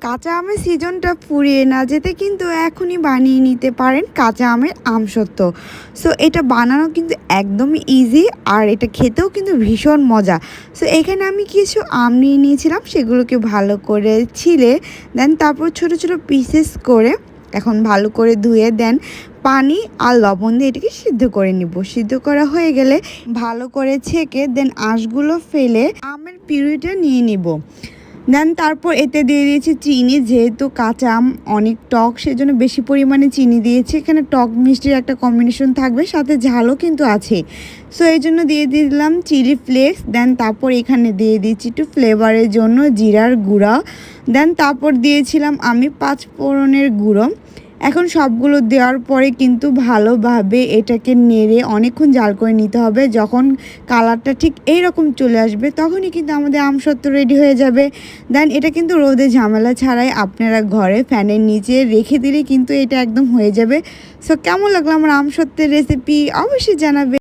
কাঁচা আমের সিজনটা ফুরিয়ে না যেতে কিন্তু এখনই বানিয়ে নিতে পারেন কাঁচা আমের আমসত্ত্ব। সো এটা বানানো কিন্তু একদমই ইজি, আর এটা খেতেও কিন্তু ভীষণ মজা। সো এখানে আমি কিছু আম নিয়ে নিয়েছিলাম, সেগুলোকে ভালো করে ছিলে দেন তারপর ছোট ছোট পিসেস করে এখন ভালো করে ধুয়ে দেন পানি আর লবণ দিয়ে এটাকে সিদ্ধ করে নিব। সিদ্ধ করা হয়ে গেলে ভালো করে ছেঁকে দেন আঁশগুলো ফেলে আমের পিউরিটা নিয়ে নিব। দেন তারপর এতে দিয়ে দিয়েছি চিনি, যেহেতু কাঁচা আম অনেক টক সেজন্য বেশি পরিমাণে চিনি দিয়েছি। এখানে টক মিষ্টির একটা কম্বিনেশন থাকবে, সাথে ঝালও কিন্তু আছে। সো এই জন্য দিয়ে দিলাম চিলি ফ্লেক্স। দেন তারপর এখানে দিয়ে দিচ্ছি একটু ফ্লেভারের জন্য জিরার গুঁড়া। দেন তারপর দিয়েছিলাম আমি 5 ফোড়নের গুঁড়ো। এখন সবগুলো দেওয়ার পরে কিন্তু ভালোভাবে এটাকে নেড়ে অনেকক্ষণ জাল করে নিতে হবে। যখন কালারটা ঠিক এইরকম চলে আসবে তখনই কিন্তু আমাদের আমসত্ত্ব রেডি হয়ে যাবে। দেন এটা কিন্তু রোদে ঝামেলা ছাড়াই আপনারা ঘরে ফ্যানের নিচে রেখে দিলে কিন্তু এটা একদম হয়ে যাবে। সো কেমন লাগলো আমার আমসত্ত্বের রেসিপি অবশ্যই জানাবে।